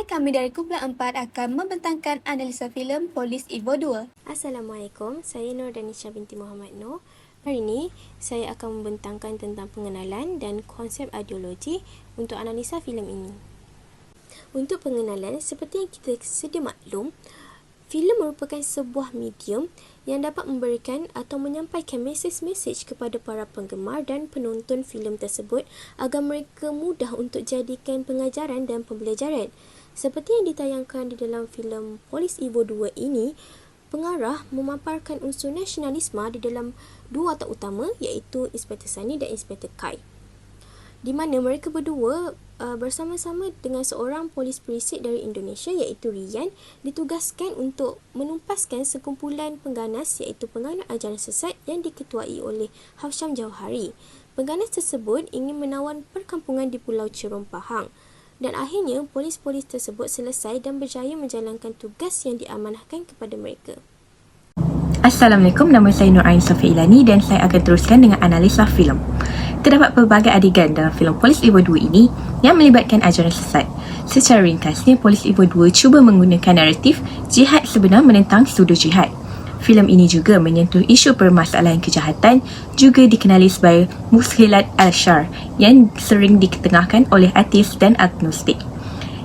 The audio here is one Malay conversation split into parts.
kami dari Kumpulan 4 akan membentangkan analisa filem Polis Evo 2. Assalamualaikum, saya Nur Danisha binti Muhammad Nur. Hari ini, saya akan membentangkan tentang pengenalan dan konsep ideologi untuk analisa filem ini. Untuk pengenalan, seperti yang kita sedia maklum, filem merupakan sebuah medium yang dapat memberikan atau menyampaikan mesej-mesej kepada para penggemar dan penonton filem tersebut agar mereka mudah untuk jadikan pengajaran dan pembelajaran. Seperti yang ditayangkan di dalam filem Polis Evo 2 ini, pengarah memaparkan unsur nasionalisme di dalam dua watak utama iaitu Inspektor Sani dan Inspektor Kai, di mana mereka berdua bersama-sama dengan seorang polis perisik dari Indonesia iaitu Rian ditugaskan untuk menumpaskan sekumpulan pengganas iaitu penganut ajaran sesat yang diketuai oleh Hafsyam Jauhari. Pengganas tersebut ingin menawan perkampungan di Pulau Cerong Pahang dan akhirnya polis-polis tersebut selesai dan berjaya menjalankan tugas yang diamanahkan kepada mereka. Assalamualaikum, nama saya Nur Ain Sofia Ilani dan saya akan teruskan dengan analisa filem. Terdapat pelbagai adegan dalam filem Polis Evo 2 ini yang melibatkan ajaran sesat. Secara ringkasnya, Polis Evo 2 cuba menggunakan naratif jihad sebenar menentang sudu jihad. Filem ini juga menyentuh isu permasalahan kejahatan, juga dikenali sebagai Muskhilat al-Syar yang sering diketengahkan oleh ateis dan agnostik.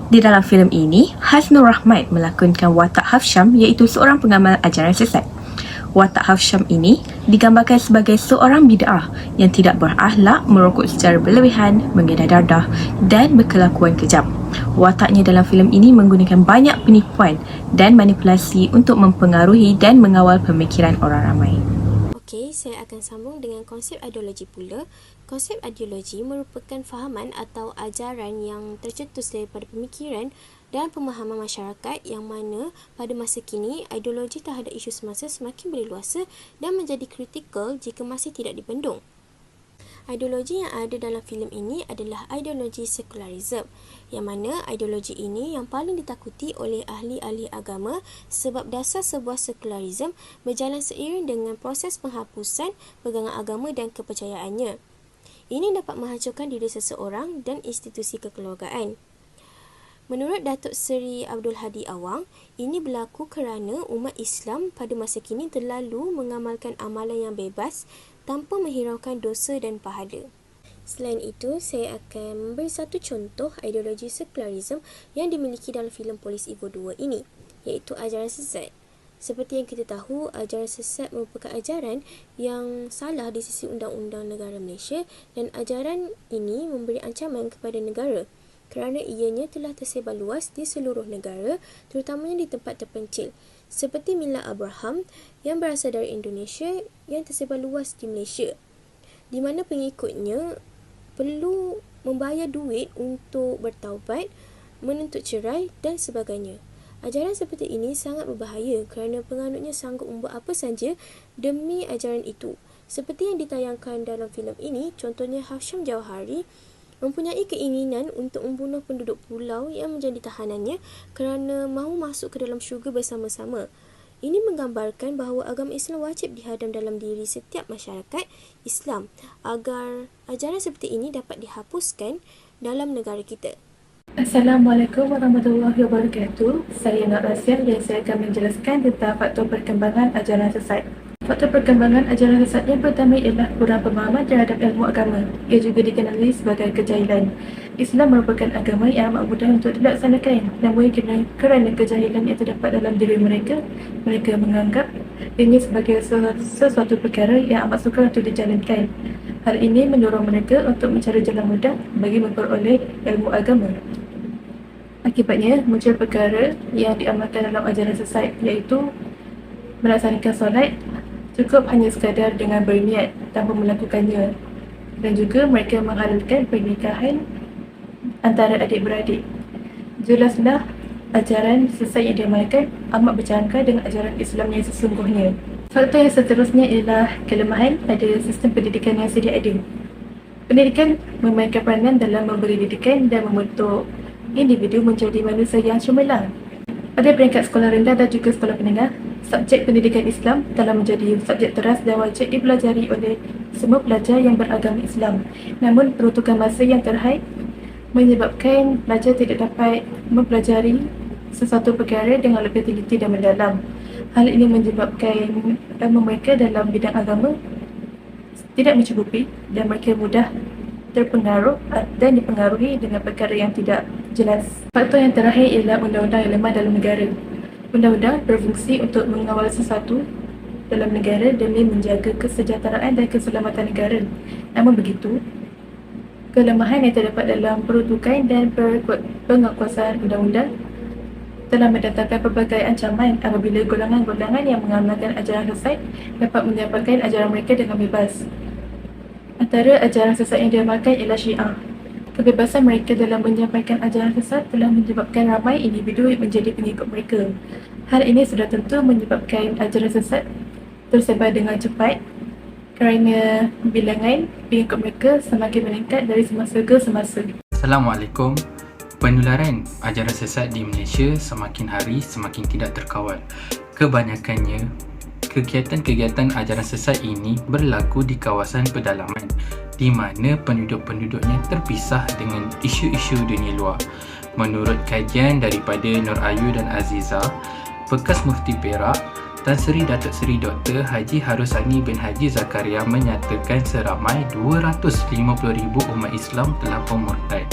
Di dalam filem ini, Hasnur Rahmat melakonkan watak Hafsyam iaitu seorang pengamal ajaran sesat. Watak Hafsyam ini digambarkan sebagai seorang bid'ah yang tidak berakhlak, merokok secara berlebihan, mengedar darah dan berkelakuan kejam. Wataknya dalam filem ini menggunakan banyak penipuan dan manipulasi untuk mempengaruhi dan mengawal pemikiran orang ramai. Okey, saya akan sambung dengan konsep ideologi pula. Konsep ideologi merupakan fahaman atau ajaran yang tercetus daripada pemikiran dan pemahaman masyarakat yang mana pada masa kini ideologi terhadap isu semasa semakin berleluasa dan menjadi kritikal jika masih tidak dibendung. Ideologi yang ada dalam filem ini adalah ideologi sekularisme, yang mana ideologi ini yang paling ditakuti oleh ahli-ahli agama sebab dasar sebuah sekularisme berjalan seiring dengan proses penghapusan pegangan agama dan kepercayaannya. Ini dapat menghancurkan diri seseorang dan institusi kekeluargaan. Menurut Datuk Seri Abdul Hadi Awang, ini berlaku kerana umat Islam pada masa kini terlalu mengamalkan amalan yang bebas tanpa menghiraukan dosa dan pahala. Selain itu, saya akan memberi satu contoh ideologi sekularisme yang dimiliki dalam filem Polis Evo 2 ini, iaitu ajaran sesat. Seperti yang kita tahu, ajaran sesat merupakan ajaran yang salah di sisi undang-undang negara Malaysia dan ajaran ini memberi ancaman kepada negara kerana ianya telah tersebar luas di seluruh negara, terutamanya di tempat terpencil, seperti Mila Abraham yang berasal dari Indonesia yang tersebar luas di Malaysia, di mana pengikutnya perlu membayar duit untuk bertaubat, menuntut cerai dan sebagainya. Ajaran seperti ini sangat berbahaya kerana penganutnya sanggup membuat apa saja demi ajaran itu. Seperti yang ditayangkan dalam filem ini, contohnya Hafsyam Jauhari mempunyai keinginan untuk membunuh penduduk pulau yang menjadi tahanannya kerana mahu masuk ke dalam syurga bersama-sama. Ini menggambarkan bahawa agama Islam wajib dihadam dalam diri setiap masyarakat Islam agar ajaran seperti ini dapat dihapuskan dalam negara kita. Assalamualaikum warahmatullahi wabarakatuh. Saya Nak Rasyal dan saya akan menjelaskan tentang faktor perkembangan ajaran sesat. Faktor perkembangan ajaran sesat yang pertama ialah kurang pemahaman terhadap ilmu agama. Ia juga dikenali sebagai kejahilan. Islam merupakan agama yang amat mudah untuk dilaksanakan, namun kerana kejahilan yang terdapat dalam diri mereka, mereka menganggap ini sebagai sesuatu perkara yang amat sukar untuk dijalankan. Hal ini mendorong mereka untuk mencari jalan mudah bagi memperoleh ilmu agama. Akibatnya, muncul perkara yang diamalkan dalam ajaran sesat iaitu melaksanakan solat cukup hanya sekadar dengan berniat tanpa melakukannya, dan juga mereka menghalalkan pernikahan antara adik-beradik. Jelaslah ajaran sesat yang diamalkan amat berjangka dengan ajaran Islam yang sesungguhnya. Faktor yang seterusnya ialah kelemahan pada sistem pendidikan yang sedia ada. Pendidikan memainkan peranan dalam memberi didikan dan membentuk individu menjadi manusia yang cemerlang. Pada peringkat sekolah rendah dan juga sekolah menengah, subjek pendidikan Islam telah menjadi subjek teras dan wajib dipelajari oleh semua pelajar yang beragama Islam. Namun, peruntukan masa yang terhad menyebabkan pelajar tidak dapat mempelajari sesuatu perkara dengan lebih teliti dan mendalam. Hal ini menyebabkan mereka dalam bidang agama tidak mencukupi dan mereka mudah terpengaruh dan dipengaruhi dengan perkara yang tidak jelas. Faktor yang terakhir ialah undang-undang yang lemah dalam negara. Undang-undang berfungsi untuk mengawal sesuatu dalam negara demi menjaga kesejahteraan dan keselamatan negara. Namun begitu, kelemahan yang terdapat dalam peruntukan dan penguasaan undang-undang telah mendatangkan pelbagai ancaman apabila golongan-golongan yang mengamalkan ajaran sesat dapat menyampaikan ajaran mereka dengan bebas. Antara ajaran sesat yang diamalkan ialah Syiah. Kebebasan mereka dalam menyampaikan ajaran sesat telah menyebabkan ramai individu menjadi pengikut mereka. Hal ini sudah tentu menyebabkan ajaran sesat tersebar dengan cepat kerana bilangan pengikut mereka semakin meningkat dari semasa ke semasa. Assalamualaikum. Penularan ajaran sesat di Malaysia semakin hari semakin tidak terkawal. Kebanyakannya, kegiatan-kegiatan ajaran sesat ini berlaku di kawasan pedalaman di mana penduduk-penduduknya terpisah dengan isu-isu dunia luar. Menurut kajian daripada Nur Ayu dan Aziza, bekas Mufti Perak, Tan Sri Datuk Seri Dr. Haji Harusani bin Haji Zakaria menyatakan seramai 250,000 umat Islam telah murtad.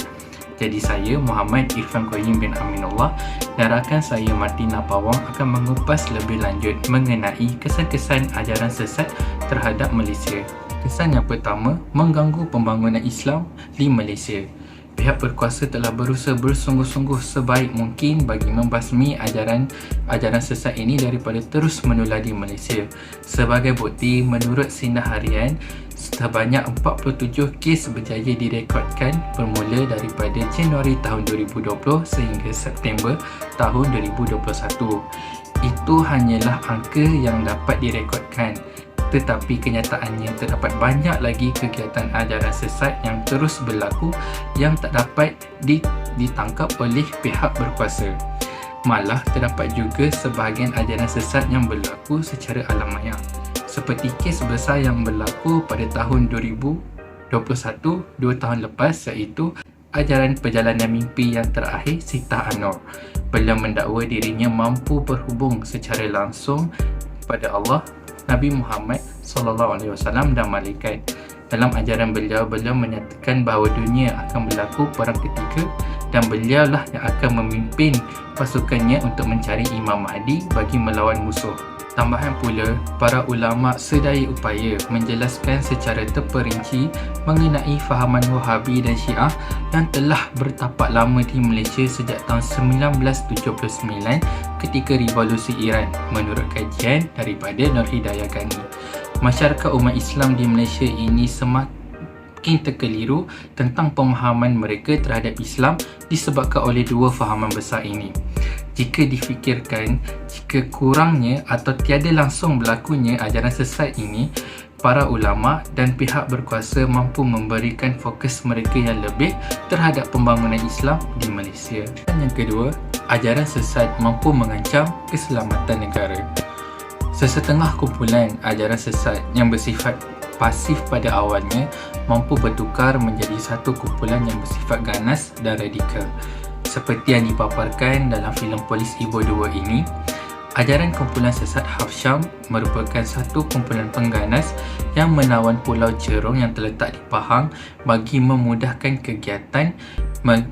Jadi saya, Muhammad Irfan Qayyim bin Aminullah, dan rakan saya Martina Pawang akan mengupas lebih lanjut mengenai kesan-kesan ajaran sesat terhadap Malaysia. Kesan yang pertama, mengganggu pembangunan Islam di Malaysia. Pihak berkuasa telah berusaha bersungguh-sungguh sebaik mungkin bagi membasmi ajaran sesat ini daripada terus menular di Malaysia. Sebagai bukti, menurut Sinar Harian, sebanyak 47 kes berjaya direkodkan bermula daripada Januari tahun 2020 sehingga September tahun 2021. Itu hanyalah angka yang dapat direkodkan. Tetapi kenyataannya terdapat banyak lagi kegiatan ajaran sesat yang terus berlaku yang tak dapat ditangkap oleh pihak berkuasa. Malah terdapat juga sebahagian ajaran sesat yang berlaku secara alamiah. Seperti kes besar yang berlaku pada tahun 2021, 2 tahun lepas, iaitu ajaran perjalanan mimpi yang terakhir Sitah An-Nur. Beliau mendakwa dirinya mampu berhubung secara langsung pada Allah, Nabi Muhammad SAW dan malaikat. Dalam ajaran beliau menyatakan bahawa dunia akan berlaku perang ketiga dan beliaulah yang akan memimpin pasukannya untuk mencari Imam Mahdi bagi melawan musuh. Tambahan pula, para ulama sedaya upaya menjelaskan secara terperinci mengenai fahaman Wahabi dan Syiah yang telah bertapak lama di Malaysia sejak tahun 1979 ketika Revolusi Iran, menurut kajian daripada Nur Hidayah Ghani. Masyarakat umat Islam di Malaysia ini semakin terkeliru tentang pemahaman mereka terhadap Islam disebabkan oleh dua fahaman besar ini. Jika difikirkan, jika kurangnya atau tiada langsung berlakunya ajaran sesat ini, para ulama dan pihak berkuasa mampu memberikan fokus mereka yang lebih terhadap pembangunan Islam di Malaysia. Dan yang kedua, ajaran sesat mampu mengancam keselamatan negara. Sesetengah kumpulan ajaran sesat yang bersifat pasif pada awalnya mampu bertukar menjadi satu kumpulan yang bersifat ganas dan radikal. Seperti yang dipaparkan dalam filem Polis Ibo 2 ini, ajaran kumpulan sesat Hafsyam merupakan satu kumpulan pengganas yang menawan Pulau Cerong yang terletak di Pahang bagi memudahkan kegiatan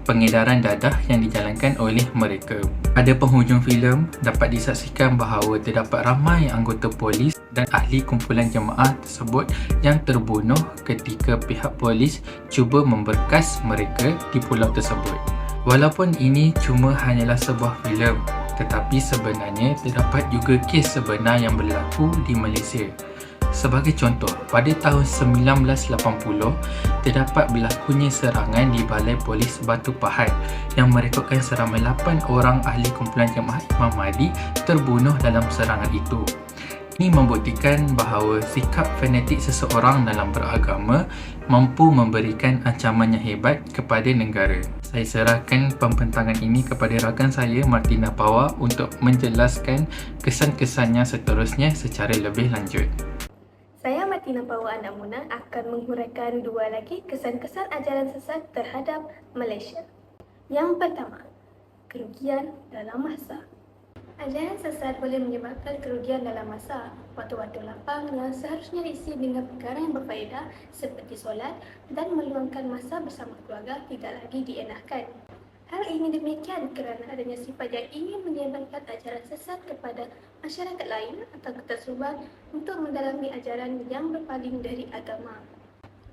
pengedaran dadah yang dijalankan oleh mereka. Pada penghujung filem, dapat disaksikan bahawa terdapat ramai anggota polis dan ahli kumpulan jemaah tersebut yang terbunuh ketika pihak polis cuba memberkas mereka di pulau tersebut. Walaupun ini cuma hanyalah sebuah filem, tetapi sebenarnya terdapat juga kes sebenar yang berlaku di Malaysia. Sebagai contoh, pada tahun 1980, terdapat berlakunya serangan di Balai Polis Batu Pahat yang merekodkan seramai 8 orang ahli kumpulan jemaah Imam Mahdi terbunuh dalam serangan itu. Ini membuktikan bahawa sikap fanatik seseorang dalam beragama mampu memberikan ancaman yang hebat kepada negara. Saya serahkan pembentangan ini kepada rakan saya Martina Pawa untuk menjelaskan kesan-kesannya seterusnya secara lebih lanjut. Saya Tinabawa Anak Muda akan menghuraikan dua lagi kesan-kesan ajaran sesat terhadap Malaysia. Yang pertama, kerugian dalam masa. Ajaran sesat boleh menyebabkan kerugian dalam masa. Waktu-waktu lapang yang seharusnya diisi dengan perkara yang berfaedah seperti solat dan meluangkan masa bersama keluarga tidak lagi dienakkan. Hal ini demikian kerana adanya sifat yang ingin menyebarkan ajaran sesat kepada masyarakat lain atau ketersuban untuk mendalami ajaran yang berpaling dari agama.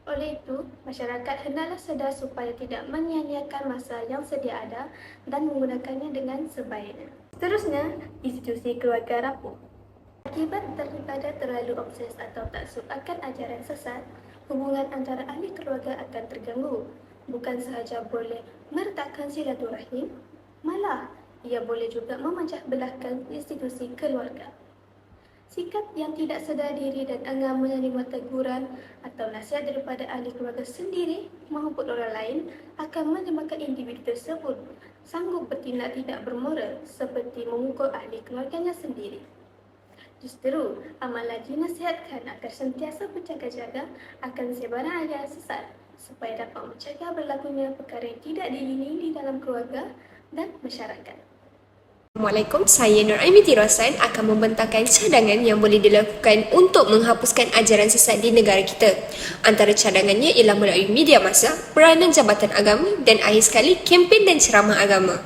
Oleh itu, masyarakat hendaklah sedar supaya tidak menyia-nyiakan masa yang sedia ada dan menggunakannya dengan sebaiknya. Seterusnya, institusi keluarga rapuh. Akibat daripada terlalu obses atau taksub akan ajaran sesat, hubungan antara ahli keluarga akan terganggu. Bukan sahaja boleh meretakkan silaturahim, malah ia boleh juga memecah belahkan institusi keluarga. Sikap yang tidak sedar diri dan enggan menerima teguran atau nasihat daripada ahli keluarga sendiri maupun orang lain akan menyebabkan individu tersebut sanggup bertindak tidak bermoral seperti memukul ahli keluarganya sendiri. Justru, amalan dinasihatkan agar sentiasa berjaga-jaga akan sebaran ajaran sesat supaya dapat mencegah berlakunya perkara yang tidak diingini di dalam keluarga dan masyarakat. Assalamualaikum, saya Nur Aimiti Rosan akan membentangkan cadangan yang boleh dilakukan untuk menghapuskan ajaran sesat di negara kita. Antara cadangannya ialah melalui media massa, peranan jabatan agama dan akhir sekali kempen dan ceramah agama.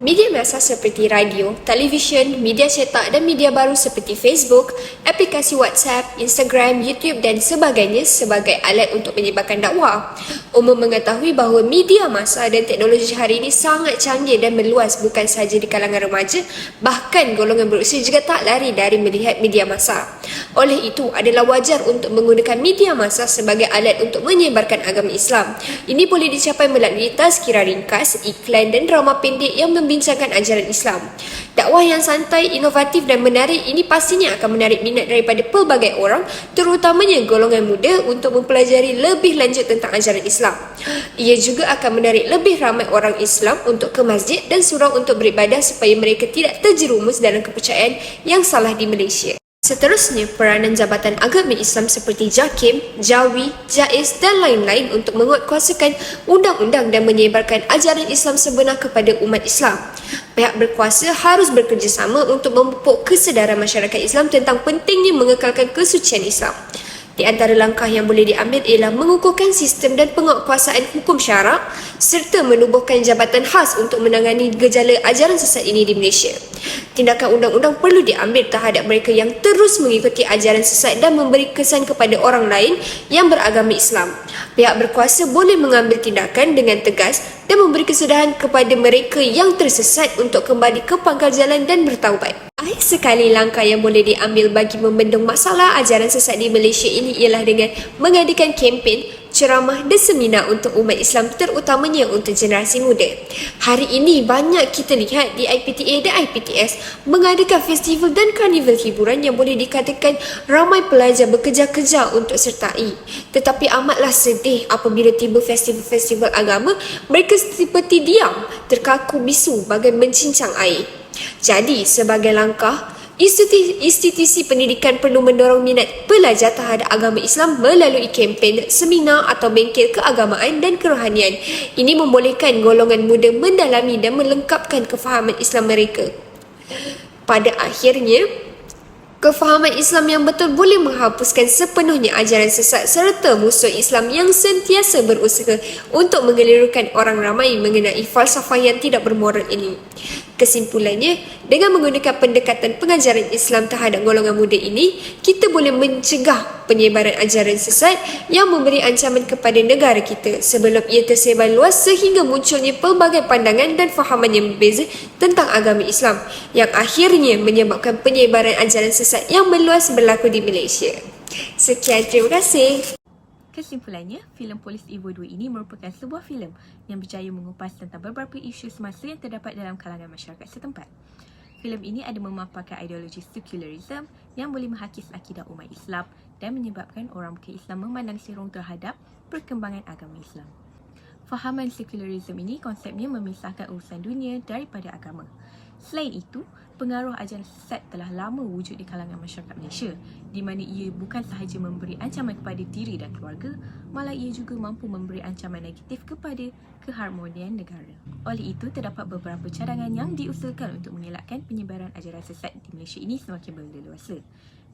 Media massa seperti radio, televisyen, media cetak dan media baru seperti Facebook, aplikasi WhatsApp, Instagram, YouTube dan sebagainya sebagai alat untuk menyebarkan dakwah. Umum mengetahui bahawa media massa dan teknologi hari ini sangat canggih dan meluas bukan sahaja di kalangan remaja, bahkan golongan berusia juga tak lari dari melihat media massa. Oleh itu, adalah wajar untuk menggunakan media massa sebagai alat untuk menyebarkan agama Islam. Ini boleh dicapai melalui tazkirah ringkas, iklan dan drama pendek yang membincangkan ajaran Islam. Dakwah yang santai, inovatif dan menarik ini pastinya akan menarik minat daripada pelbagai orang, terutamanya golongan muda untuk mempelajari lebih lanjut tentang ajaran Islam. Ia juga akan menarik lebih ramai orang Islam untuk ke masjid dan surau untuk beribadah supaya mereka tidak terjerumus dalam kepercayaan yang salah di Malaysia. Seterusnya, peranan jabatan agama Islam seperti JAKIM, JAWI, JAIS dan lain-lain untuk menguatkuasakan undang-undang dan menyebarkan ajaran Islam sebenar kepada umat Islam. Pihak berkuasa harus bekerjasama untuk memupuk kesedaran masyarakat Islam tentang pentingnya mengekalkan kesucian Islam. Di antara langkah yang boleh diambil ialah mengukuhkan sistem dan penguatkuasaan hukum syarak serta menubuhkan jabatan khas untuk menangani gejala ajaran sesat ini di Malaysia. Tindakan undang-undang perlu diambil terhadap mereka yang terus mengikuti ajaran sesat dan memberi kesan kepada orang lain yang beragama Islam. Pihak berkuasa boleh mengambil tindakan dengan tegas dan memberi kesudahan kepada mereka yang tersesat untuk kembali ke pangkal jalan dan bertaubat. Akhir sekali, langkah yang boleh diambil bagi membendung masalah ajaran sesat di Malaysia ini ialah dengan mengadakan kempen, ceramah dan seminar untuk umat Islam, terutamanya untuk generasi muda. Hari ini banyak kita lihat di IPTA dan IPTS mengadakan festival dan karnival hiburan yang boleh dikatakan ramai pelajar bekerja-kerja untuk sertai. Tetapi amatlah sedih apabila tiba festival-festival agama, mereka seperti diam, terkaku bisu bagai mencincang air. Jadi, sebagai langkah, institusi pendidikan perlu mendorong minat pelajar terhadap agama Islam melalui kempen, seminar atau bengkel keagamaan dan kerohanian. Ini membolehkan golongan muda mendalami dan melengkapkan kefahaman Islam mereka. Pada akhirnya, kefahaman Islam yang betul boleh menghapuskan sepenuhnya ajaran sesat serta musuh Islam yang sentiasa berusaha untuk mengelirukan orang ramai mengenai falsafah yang tidak bermoral ini. Kesimpulannya, dengan menggunakan pendekatan pengajaran Islam terhadap golongan muda ini, kita boleh mencegah penyebaran ajaran sesat yang memberi ancaman kepada negara kita sebelum ia tersebar luas sehingga munculnya pelbagai pandangan dan fahaman yang berbeza tentang agama Islam yang akhirnya menyebabkan penyebaran ajaran sesat yang meluas berlaku di Malaysia. Sekian, terima kasih. Kesimpulannya, filem Polis Evo 2 ini merupakan sebuah filem yang berjaya mengupas tentang beberapa isu semasa yang terdapat dalam kalangan masyarakat setempat. Filem ini ada memaparkan ideologi sekularisme yang boleh menghakis akidah umat Islam dan menyebabkan orang bukan Islam memandang serong terhadap perkembangan agama Islam. Fahaman sekularisme ini konsepnya memisahkan urusan dunia daripada agama. Selain itu, pengaruh ajaran sesat telah lama wujud di kalangan masyarakat Malaysia, di mana ia bukan sahaja memberi ancaman kepada diri dan keluarga, malah ia juga mampu memberi ancaman negatif kepada keharmonian negara. Oleh itu, terdapat beberapa cadangan yang diusulkan untuk mengelakkan penyebaran ajaran sesat di Malaysia ini semakin berleluasa.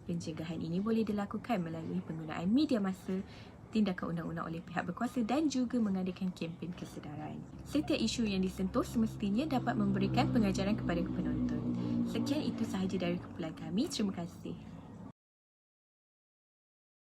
Pencegahan ini boleh dilakukan melalui penggunaan media massa, tindakan undang-undang oleh pihak berkuasa dan juga mengadakan kempen kesedaran. Setiap isu yang disentuh semestinya dapat memberikan pengajaran kepada penonton. Sekian itu sahaja dari kumpulan kami. Terima kasih.